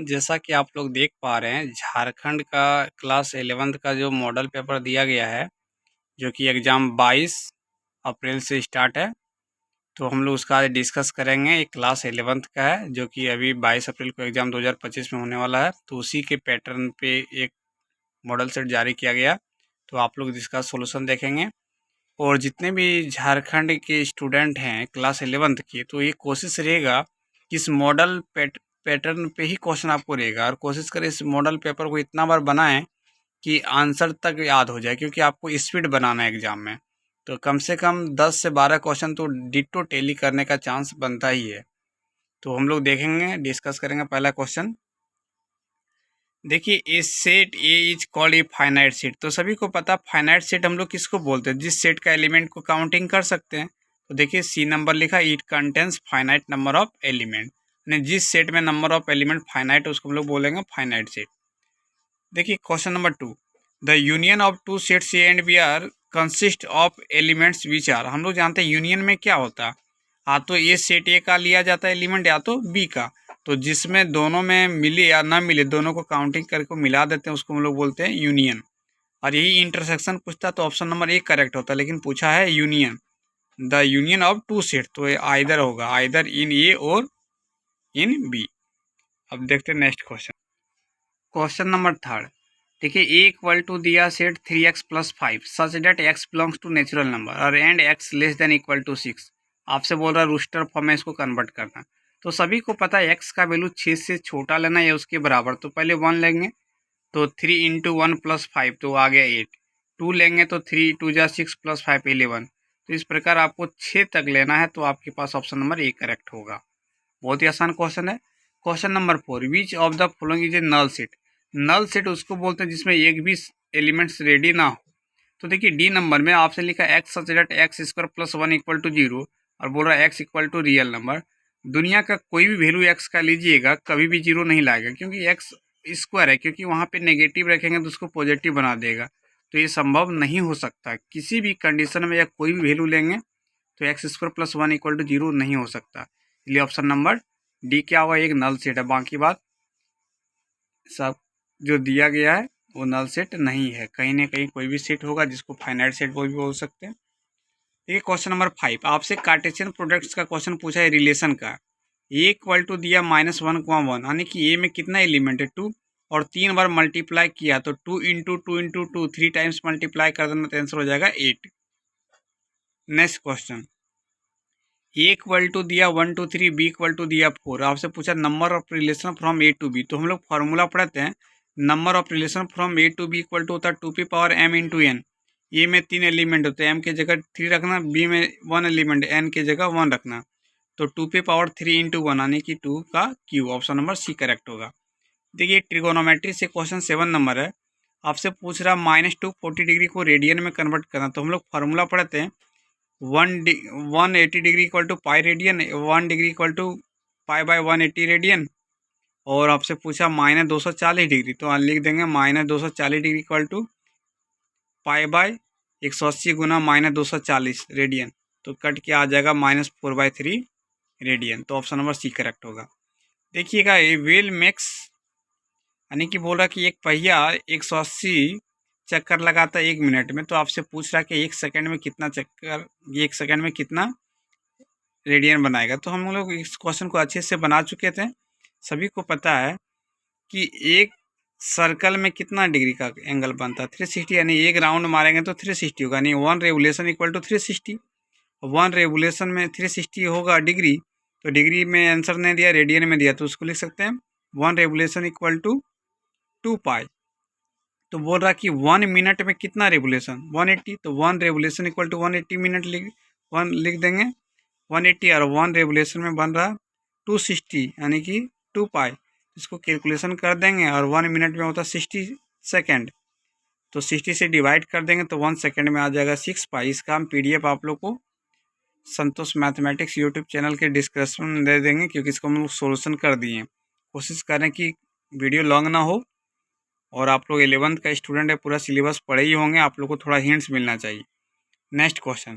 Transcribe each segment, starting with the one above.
जैसा कि आप लोग देख पा रहे हैं, झारखंड का क्लास 11th का जो मॉडल पेपर दिया गया है, जो कि एग्ज़ाम 22 अप्रैल से स्टार्ट है। तो हम लोग उसका आज डिस्कस करेंगे। ये क्लास 11th का है, जो कि अभी 22 अप्रैल को एग्ज़ाम 2025 में होने वाला है। तो उसी के पैटर्न पे एक मॉडल सेट जारी किया गया। तो आप लोग इसका सॉल्यूशन देखेंगे। और जितने भी झारखंड के स्टूडेंट हैं क्लास 11th के, तो ये कोशिश रहेगा कि इस मॉडल पैटर्न पे ही क्वेश्चन आपको रहेगा, और कोशिश करें इस मॉडल पेपर को इतना बार बनाएं कि आंसर तक याद हो जाए, क्योंकि आपको स्पीड बनाना है एग्जाम में। तो कम से कम 10 से 12 क्वेश्चन तो डिट्टो टेली करने का चांस बनता ही है। तो हम लोग देखेंगे, डिस्कस करेंगे। पहला क्वेश्चन देखिए, A set A is called a finite set. तो सभी को पता, फाइनाइट सेट हम लोग किसको बोलते हैं? जिस सेट का एलिमेंट को काउंटिंग कर सकते हैं। तो देखिए सी नंबर लिखा, it contains finite number of element. यानी जिस सेट में नंबर ऑफ एलिमेंट फाइनाइट, उसको हम लोग बोलेंगे फाइनाइट सेट। देखिए question number 2, the union of two sets A and B are consist of elements which are. हम लोग जानते हैं यूनियन में क्या होता है, या तो ए सेट ए का लिया जाता है एलिमेंट, या तो बी का। तो जिसमें दोनों में मिले या ना मिले, दोनों को काउंटिंग करके मिला देते हैं, उसको हम लोग बोलते हैं यूनियन। और यही इंटरसेक्शन पूछता तो ऑप्शन नंबर ए करेक्ट होता, लेकिन पूछा है union, the union of two set. तो ये आइदर होगा, आइदर इन ए और इन बी। अब देखते हैं नेक्स्ट क्वेश्चन। क्वेश्चन नंबर 3, देखिए ए इक्वल टू दिया set 3x+5 such that x belongs to natural number और and x less than equal to 6। आपसे बोल रहा है रूस्टर फॉर्म में इसको कन्वर्ट करना। तो सभी को पता है x का वैल्यू 6 से छोटा लेना या उसके बराबर। तो पहले 1 लेंगे, तो 3 इंटू 1 + 5 तो आ गया 8। 2 लेंगे तो 3 2 जा 6 + 5 11। तो इस प्रकार आपको 6 तक लेना है, तो आपके पास ऑप्शन नंबर ए करेक्ट होगा। बहुत ही आसान क्वेश्चन है। Question number 4, which of the following is a null set. Null set उसको बोलते हैं जिसमें एक भी एलिमेंट्स रेडी ना हो। तो देखिए डी नंबर में आपसे लिखा x such that x² + 1 equal to 0, और बोल रहा है x equal to real number. दुनिया का कोई भी वैल्यू x का लीजिएगा, कभी भी 0 नहीं लाएगा, क्योंकि x स्क्वायर है, क्योंकि वहाँ पे नेगेटिव रखेंगे तो उसको पॉजिटिव बना देगा। तो ये संभव नहीं हो सकता, किसी भी कंडीशन में या कोई भी वैल्यू लेंगे तो x² + 1 इक्वल टू 0 नहीं हो सकता। इसलिए ऑप्शन नंबर डी क्या हुआ, एक नल सेट है। बाकी बात सब जो दिया गया है वो नल सेट नहीं है। कहीं ना कहीं कोई भी सेट होगा जिसको फाइनाइट सेट भी बोल सकते हैं। देखिए क्वेश्चन नंबर 5, आपसे कार्टेशियन प्रोडक्ट्स का क्वेश्चन पूछा है रिलेशन का। ए इक्वल टू दिया -1,1, यानी कि ए में कितना एलिमेंट है 2, और 3 बार मल्टीप्लाई किया तो 2 इंटू 2 इंटू 2 3 टाइम्स मल्टीप्लाई कर देना तो आंसर हो जाएगा 8। Next question, A equal to दिया 1 2 3, बी इक्वल टू दिया 4। आपसे पूछा number of relation from A to B. तो हम लोग फॉर्मूला पढ़ते हैं, number of relation from A to B equal to होता है 2p⁻m इंटू एन। ए में 3 एलिमेंट होते हैं, m की जगह 3 रखना, बी में 1 एलिमेंट, n की जगह 1 रखना। तो 2p⁻3 इंटू 1 यानी कि 2 का Q. Option number C correct होगा। देखिए ट्रिगोनोमेट्री से क्वेश्चन 7 नंबर है। आपसे पूछ रहा -2 40 डिग्री को रेडियन में कन्वर्ट करना। तो हम लोग फार्मूला पढ़ते हैं, 180 degree equal to pi radian, 1 degree equal to पाई/180 रेडियन। और आपसे पूछा -240 डिग्री, तो लिख देंगे -240 डिग्री इक्वल टू पाई/180 गुना -240 रेडियन। तो कट के आ जाएगा -4/3 रेडियन। तो ऑप्शन नंबर सी करेक्ट होगा। देखिएगा ये व्हील मेक्स, यानी कि बोल रहा कि एक पहिया 180 चक्कर लगाता है 1 मिनट में। तो आपसे पूछ रहा कि 1 सेकंड में कितना चक्कर, 1 सेकंड में कितना रेडियन बनाएगा। तो हम लोग इस क्वेश्चन को अच्छे से बना चुके थे। सभी को पता है कि एक सर्कल में कितना डिग्री का एंगल बनता है, 360, यानी एक राउंड मारेंगे तो 360 होगा, यानी 1 रेवोल्यूशन इक्वल टू 360। 1 रेवोल्यूशन में 360 होगा डिग्री, तो डिग्री में आंसर नहीं दिया, रेडियन में दिया, तो उसको लिख सकते हैं 1 रेवोल्यूशन इक्वल टू 2 पाई। तो बोल रहा कि 1 मिनट में कितना रेवोल्यूशन, 180। तो 1 रेवोल्यूशन इक्वल टू 180 मिनट लिख देंगे, 180, और 1 रेवोल्यूशन में बन रहा 260, यानी कि 2 पाई। इसको कैलकुलेशन कर देंगे, और 1 मिनट में होता 60 सेकेंड। तो 60 से डिवाइड कर देंगे तो 1 सेकेंड में आ जाएगा 6 पाई। इसका हम PDF आप लोग को संतोष मैथमेटिक्स यूट्यूब चैनल के डिस्क्रिप्शन में दे देंगे, क्योंकि इसको हम लोग सोल्यूशन कर दिए। कोशिश करें कि वीडियो लॉन्ग ना हो, और आप लोग 11th का स्टूडेंट है, पूरा सिलेबस पढ़े ही होंगे, आप लोग को थोड़ा हिंट्स मिलना चाहिए। नेक्स्ट क्वेश्चन,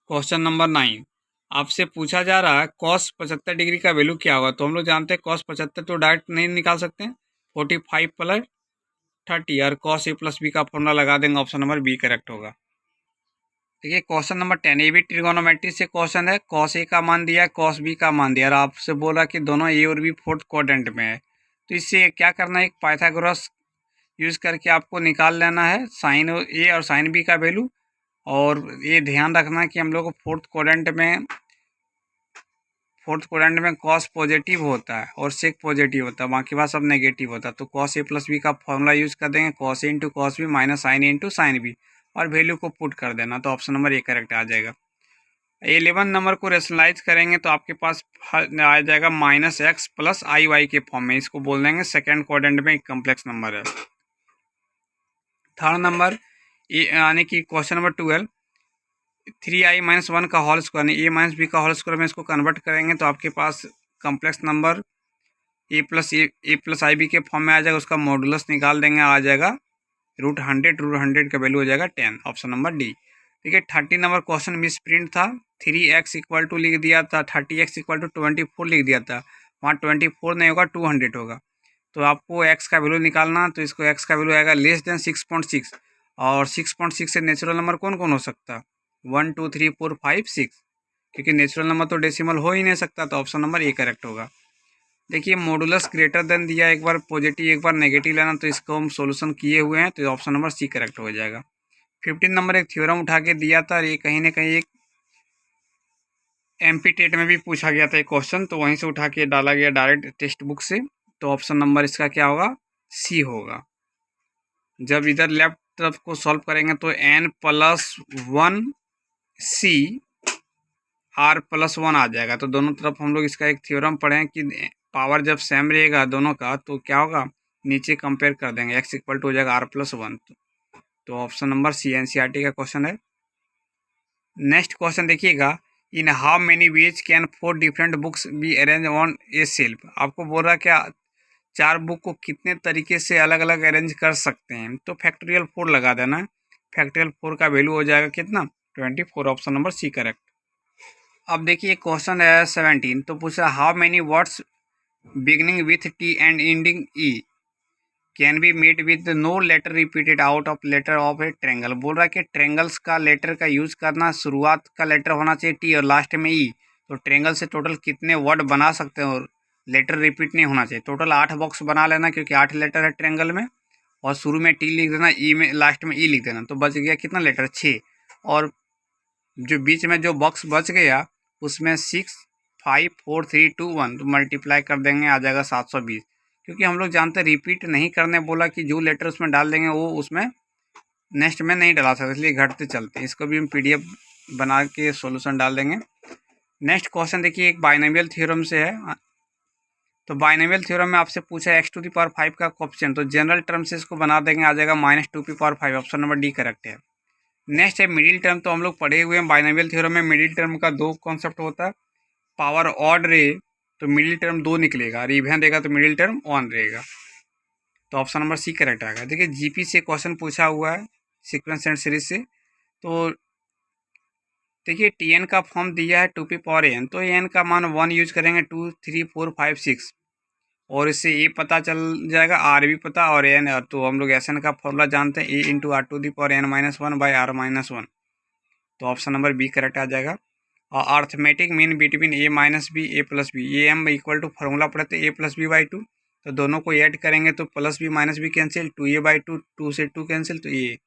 क्वेश्चन नंबर 9, आपसे पूछा जा रहा है cos 75 डिग्री का वैल्यू क्या होगा। तो हम लोग जानते हैं cos 75 तो डायरेक्ट नहीं निकाल सकते हैं, 45 प्लस 30 और cos a प्लस बी का फॉर्मूला लगा देंगे, ऑप्शन नंबर बी करेक्ट होगा। देखिए क्वेश्चन नंबर 10, ये भी ट्रिगोनोमेट्री से क्वेश्चन है। cos a का मान दिया है, cos b का मान दिया और आपसे बोला कि दोनों a और b फोर्थ क्वाड्रेंट में है। तो इससे क्या करना है, एक पाइथागोरस यूज करके आपको निकाल लेना है साइन ए और साइन बी का वैल्यू। और ये ध्यान रखना कि हम लोग को फोर्थ क्वाड्रेंट में कॉस पॉजिटिव होता है और सेक पॉजिटिव होता है, बाकी बात सब नेगेटिव होता है। तो कॉस ए प्लस बी का फॉर्मूला यूज कर देंगे, cos A into cos B minus sine A into sine B, और वैल्यू को पुट कर देना, तो ऑप्शन नंबर ए करेक्ट आ जाएगा। 11 नंबर को रेशनलाइज करेंगे तो आपके पास आ जाएगा minus x plus i y के फॉर्म में, इसको बोल देंगे सेकेंड क्वाड्रेंट में एक कम्प्लेक्स नंबर है। थर्ड नंबर यानी कि क्वेश्चन नंबर 12, 3i-1 का होल स्क्वायर यानी a माइनस बी का होल स्क्वायर में इसको कन्वर्ट करेंगे तो आपके पास complex number A plus i B के फॉर्म में आ जाएगा। उसका मॉडुलस निकाल देंगे, आ जाएगा √100 का वैल्यू हो जाएगा 10, ऑप्शन नंबर डी। ठीक है, 30 नंबर क्वेश्चन मिस प्रिंट था, 3x इक्वल टू लिख दिया था, 30x इक्वल टू 24 लिख दिया था, वहाँ 24 नहीं होगा 200 होगा। तो आपको x का वैल्यू निकालना, तो इसको x का वैल्यू आएगा लेस देन 6.6, और 6.6 से नेचुरल नंबर कौन कौन हो सकता है, 1 2 3 4 5 6, क्योंकि नेचुरल नंबर तो डेसिमल हो ही नहीं सकता, तो ऑप्शन नंबर ए करेक्ट होगा। देखिए मॉडुलस ग्रेटर देन दिया, एक बार पॉजिटिव एक बार नेगेटिव लेना, तो इसको हम सॉल्यूशन किए हुए हैं, तो ऑप्शन नंबर सी करेक्ट हो जाएगा। 15 नंबर एक थ्योरम उठा के दिया था, ये कहीं ना कहीं एक एमपी टेट में भी पूछा गया था एक क्वेश्चन, तो वहीं से उठा के डाला गया डायरेक्ट टेक्स्ट बुक से, तो ऑप्शन नंबर इसका क्या होगा, सी होगा। जब इधर लेफ्ट तरफ को सॉल्व करेंगे तो n+1 सी r+1 आ जाएगा। तो दोनों तरफ हम लोग इसका एक थ्योरम पढ़ें कि पावर जब सेम रहेगा दोनों का तो क्या होगा, नीचे कंपेयर कर देंगे, x इक्वल टू हो जाएगा r+1। तो ऑप्शन नंबर सी एनसीईआरटी का क्वेश्चन है। नेक्स्ट क्वेश्चन देखिएगा, in how many ways can 4 different books be arrange on A shelf. आपको बोल रहा है क्या 4 बुक को कितने तरीके से अलग अलग अरेंज कर सकते हैं, तो फैक्टोरियल 4 लगा देना, फैक्टोरियल 4 का वैल्यू हो जाएगा कितना, 24, ऑप्शन नंबर सी करेक्ट। अब देखिए क्वेश्चन है 17, तो पूछा how many words beginning with T and ending E can be made with no letter repeated out of letter of a triangle. बोल रहा है कि ट्रेंगल्स का लेटर का यूज करना, शुरुआत का लेटर होना चाहिए टी और लास्ट में ई, तो ट्रेंगल से टोटल कितने वर्ड बना सकते हैं और लेटर रिपीट नहीं होना चाहिए। टोटल 8 बॉक्स बना लेना, क्योंकि 8 लेटर है ट्रेंगल में, और शुरू में टी लिख देना, ई में लास्ट में ई लिख देना, तो बच गया कितना लेटर 6, और जो बीच में जो बॉक्स बच गया उसमें 6 5 4 3 2 1 तो मल्टीप्लाई कर देंगे, आ जाएगा 720। क्योंकि हम लोग जानते हैं रिपीट नहीं करने बोला कि जो लेटर उसमें डाल देंगे वो उसमें नेक्स्ट में नहीं डाला सकते, इसलिए घटते चलते। इसको भी हम पीडीएफ बना के सॉल्यूशन डाल देंगे। नेक्स्ट क्वेश्चन देखिए, एक बाइनोमियल थ्योरम से है, तो बाइनोमियल थ्योरम में आपसे पूछा x⁵ का कोएफिशिएंट, तो जनरल टर्म से इसको बना देंगे, आ जाएगा -2⁵, ऑप्शन नंबर डी करेक्ट है। नेक्स्ट है मिडिल टर्म, तो हम लोग पढ़े हुए हैं बाइनोमियल थ्योरम में मिडिल टर्म का 2 कॉन्सेप्ट होता है, पावर ऑड रहे तो मिडिल टर्म 2 निकलेगा, और इवन रहेगा तो मिडिल टर्म 1 रहेगा, तो ऑप्शन नंबर सी करेक्ट आएगा। देखिए जीपी से क्वेश्चन पूछा हुआ है सीक्वेंस एंड सीरीज से, तो देखिए टीएन का फॉर्म दिया है 2p⁴n, तो एन का मान 1 यूज करेंगे, 2 3 4 5 6, और इससे ए पता चल जाएगा, आर भी पता और एन, तो हम लोग एस एन का फॉर्मूला जानते हैं, ए इंटू r⁻n−1/r−1, तो ऑप्शन नंबर बी करेक्ट आ जाएगा। और arithmetic mean between A minus B A plus B, A M equal to formula पढ़ते ए प्लस बी बाई 2, तो दोनों को ऐड करेंगे तो plus B minus B cancel, 2a/2, 2 से 2 कैंसिल, तो ये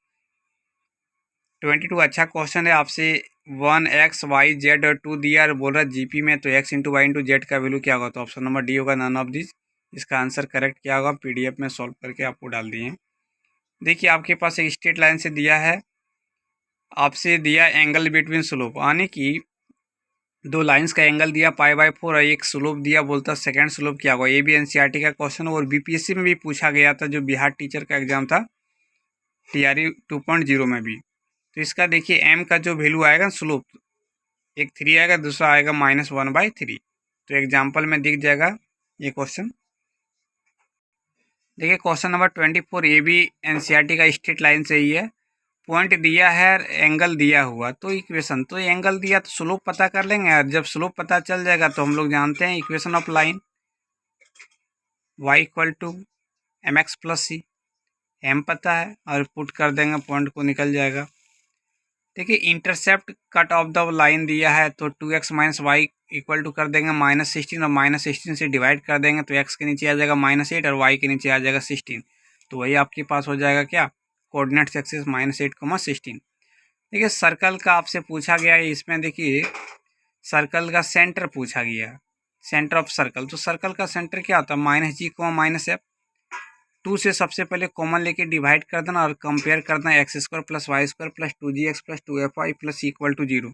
22 अच्छा क्वेश्चन है। आपसे 1 x y z और 2 दिया और बोल रहा है जीपी में, तो x into Y into Z का वैल्यू क्या होगा, तो ऑप्शन नंबर डी होगा, नन ऑफ दिस। इसका आंसर करेक्ट क्या होगा, पीडीएफ में सॉल्व करके आपको डाल दिए। देखिए आपके पास एक स्ट्रेट लाइन से दिया है, आपसे दिया एंगल बिटवीन स्लोप, यानी कि 2 लाइंस का एंगल दिया π/4 और एक स्लोप दिया, बोलता सेकंड स्लोप क्या होगा। ये भी एनसीईआरटी का क्वेश्चन और बीपीएससी में भी पूछा गया था, जो बिहार टीचर का एग्जाम था टीआरई 2.0 में भी। तो इसका देखिए एम का जो वैल्यू आएगा स्लोप, एक 3 आएगा, दूसरा आएगा -1/3, तो एग्जाम्पल में दिख जाएगा ये क्वेश्चन। देखिए क्वेश्चन नंबर 24, ये भी एनसीईआरटी का स्ट्रेट लाइन से ही है, पॉइंट दिया है, एंगल दिया हुआ, तो इक्वेशन तो एंगल दिया तो स्लोप पता कर लेंगे यार। जब स्लोप पता चल जाएगा तो हम लोग जानते हैं equation of line y equal to M X plus C, M पता है और पुट कर देंगे, पॉइंट को निकल जाएगा। देखिए intercept cut off the line दिया है तो 2x minus Y equal to कर देंगे -16 और -16 से डिवाइड कर देंगे तो x के नीचे आ जाएगा -8 और y के नीचे आ जाएगा 16। तो वही आपके पास हो जाएगा क्या, कोऑर्डिनेट्स एक्सिस -8, 16। देखिए सर्कल का आपसे पूछा गया है, इसमें देखिए सर्कल का सेंटर पूछा गया, सेंटर ऑफ सर्कल। तो सर्कल का सेंटर क्या होता है, -g, -f। 2 से सबसे पहले कॉमन लेके डिवाइड कर देना और कंपेयर कर देना, x² + y² + 2gx + 2fy + equal to 0।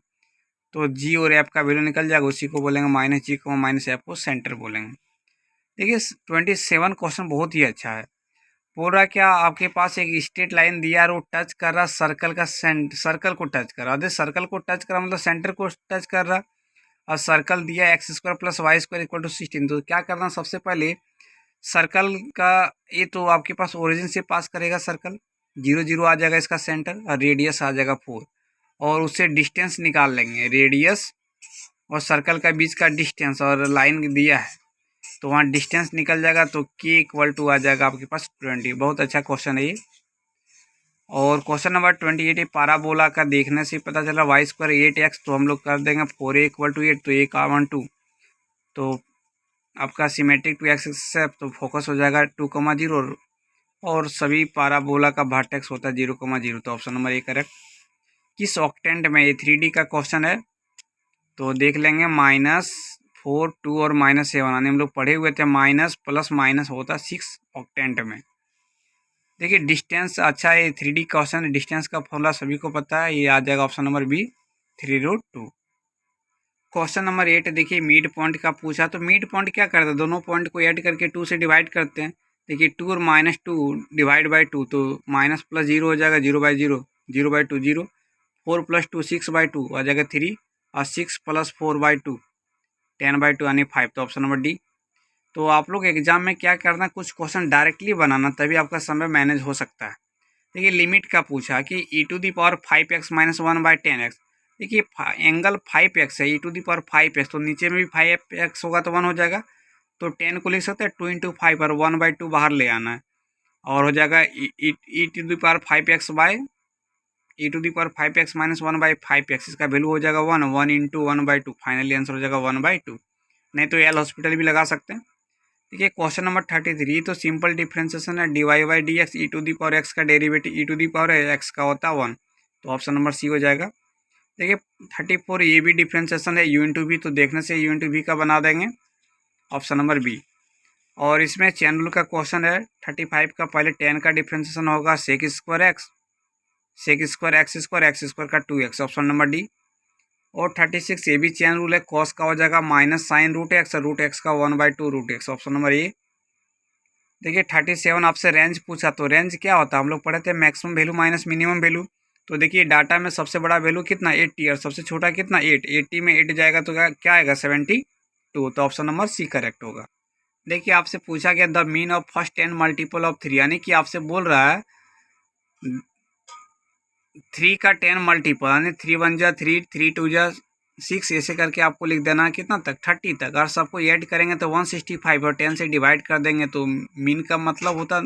तो g और f का वैल्यू निकल जाएगा, उसी को बोलेंगे -g, -f को सेंटर बोलेंगे। देखिए 27 क्वेश्चन बहुत ही अच्छा है। पूरा क्या आपके पास एक स्ट्रेट लाइन दिया और वो टच कर रहा सर्कल का सर्कल को टच कर रहा है। सर्कल को टच कर रहा मतलब सेंटर को टच कर रहा, और सर्कल दिया x² + y² इक्वल टू 16। तो क्या करना, सबसे पहले सर्कल का ये तो आपके पास ओरिजिन से पास करेगा सर्कल, 0 0 आ जाएगा इसका सेंटर और रेडियस आ जाएगा 4, और उससे डिस्टेंस निकाल लेंगे, रेडियस और सर्कल का बीच का डिस्टेंस, और लाइन दिया है तो वहाँ डिस्टेंस निकल जाएगा तो k इक्वल टू आ जाएगा आपके पास 20। बहुत अच्छा क्वेश्चन है ये। और क्वेश्चन नंबर 28 पाराबोला का देखने से पता चला y² 8x, तो हम लोग कर देंगे 4a इक्वल टू 8, तो a का 1 2, तो आपका सिमेट्रिक टू एक्स एक्सिस है तो फोकस हो जाएगा 2,0, और सभी पाराबोला का वर्टेक्स होता है 0,0। तो ऑप्शन नंबर ए करेक्ट। किस ऑक्टेंट में, ये 3D का क्वेश्चन है तो देख लेंगे, -4 2 और -7 यानी हम लोग पढ़े हुए थे, माइनस प्लस माइनस होता 6 ऑक्टेंट में। देखिए डिस्टेंस अच्छा है, 3D क्वेश्चन, डिस्टेंस का फॉर्मूला सभी को पता है, ये आ जाएगा option number B 3√2। Question number 8 देखिए मिड पॉइंट का पूछा, तो मिड पॉइंट क्या करते हैं, दोनों पॉइंट को ऐड करके 2 से डिवाइड करते हैं। देखिए 2 और -2 डिवाइड बाई 2, तो माइनस प्लस 0 हो जाएगा, 0/0, 0/2 0, 4 + 2 6/2 आ जाएगा 3, और 6 + 4/2 10/2 यानी 5। तो ऑप्शन नंबर डी। तो आप लोग एग्जाम में क्या करना, कुछ क्वेश्चन डायरेक्टली बनाना, तभी आपका समय मैनेज हो सकता है। देखिए लिमिट का पूछा कि e⁵x - 1/10x। देखिए एंगल 5x है, e⁵x, तो नीचे में भी 5x होगा तो 1 हो जाएगा, तो 10 को लिख सकते हैं 2 × 5 और 1/2 बाहर ले आना है, और हो जाएगा e⁵x - 1/5x, इसका वैल्यू हो जाएगा 1 × 1/2, फाइनली आंसर हो जाएगा 1/2। नहीं तो एल हॉस्पिटल भी लगा सकते हैं। देखिए क्वेश्चन नंबर 33 तो सिंपल डिफ्रेंसिएशन है, dy/dx e⁵x का डेरिवेटिव e⁵x का होता है 1, तो ऑप्शन नंबर सी हो जाएगा। देखिए 34 ये भी डिफ्रेंसिएशन है u/v, तो देखने से u/v का बना देंगे, ऑप्शन नंबर बी। और इसमें चेन रूल का क्वेश्चन है 35 का, पहले 10 का डिफ्रेंसिएशन होगा sec² x² का 2x, ऑप्शन नंबर डी। और 36 ये भी चेन रूल है, कॉस का हो जाएगा -sin√x और √x का 1/2 √x, ऑप्शन नंबर ए। देखिए 37 आपसे रेंज पूछा, तो रेंज क्या होता है, हम लोग पढ़े थे maximum value minus minimum value. तो देखिए डाटा में सबसे बड़ा वैल्यू कितना 80 और सबसे छोटा कितना 8, 80 में 8 जाएगा तो क्या आएगा 72, तो ऑप्शन नंबर सी करेक्ट होगा। देखिए आपसे पूछा गया the mean of first 10 multiple of 3, यानी कि आपसे बोल रहा है 3 का 10 मल्टीपल, यानी 3 1 जा 3, 3 2 जा 6, ऐसे करके आपको लिख देना है कितना तक 30 तक, और सबको ऐड करेंगे तो 165 और 10 से डिवाइड कर देंगे, तो मीन का मतलब होता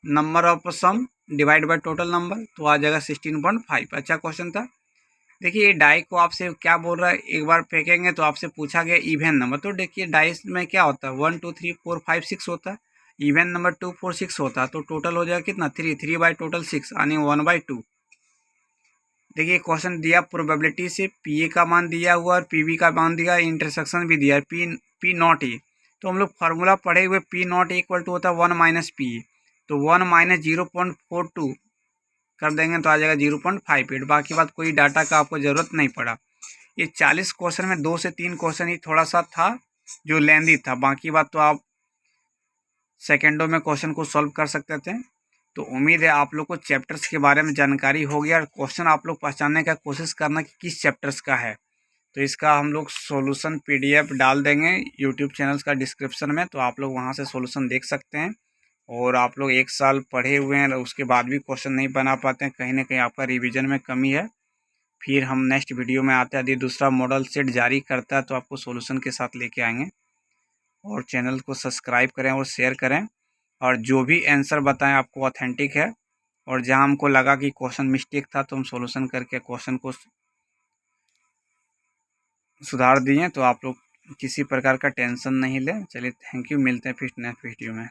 number of sum divide by total number, तो आ जाएगा 16.5। अच्छा क्वेश्चन था। देखिए ये डाई को आपसे क्या बोल रहा है, एक बार फेंकेंगे तो आपसे पूछा गया इवन नंबर, तो देखिए डाई में क्या होता है 1 2 3 4 5 6 होता है, इवन नंबर 2 4 6 होता है, तो टोटल हो जाएगा कितना 3 बाई टोटल 6 यानी 1/2। देखिए क्वेश्चन दिया प्रोबेबिलिटी से, पी ए का मान दिया हुआ और पी बी का मान दिया, इंटरसेक्शन भी दिया है पी नॉट ए, तो हम लोग फार्मूला पढ़े हुए पी नॉट इक्वल टू होता है 1 - पी ए, तो 1 - 0.42 कर देंगे तो आ जाएगा 0.58। बाकी बात कोई डाटा का आपको ज़रूरत नहीं पड़ा। ये 40 क्वेश्चन में 2 से 3 क्वेश्चन ही थोड़ा सा था जो लेंदी था, बाकी बात तो आप सेकेंडों में क्वेश्चन को सॉल्व कर सकते थे। तो उम्मीद है आप लोग को चैप्टर्स के बारे में जानकारी हो गया, और क्वेश्चन आप लोग पहचानने का कोशिश करना कि किस चैप्टर्स का है। तो इसका हम लोग सॉल्यूशन PDF डाल देंगे यूट्यूब चैनल्स का डिस्क्रिप्शन में, तो आप लोग वहां से सॉल्यूशन देख सकते हैं। और आप लोग 1 साल पढ़े हुए हैं, उसके बाद भी क्वेश्चन नहीं बना पाते हैं, कहीं ना कहीं आपका रिवीजन में कमी है। फिर हम नेक्स्ट वीडियो में आते हैं, यदि दूसरा मॉडल सेट जारी करता है तो आपको सॉल्यूशन के साथ लेके आएंगे। और चैनल को सब्सक्राइब करें और शेयर करें, और जो भी आंसर बताएं आपको ऑथेंटिक है, और जहां हमको लगा कि क्वेश्चन मिस्टेक था तो हम सॉल्यूशन करके क्वेश्चन को सुधार दिए। तो आप लोग किसी प्रकार का टेंशन नहीं लें। चलिए, थैंक यू, मिलते हैं फिर नेक्स्ट वीडियो में।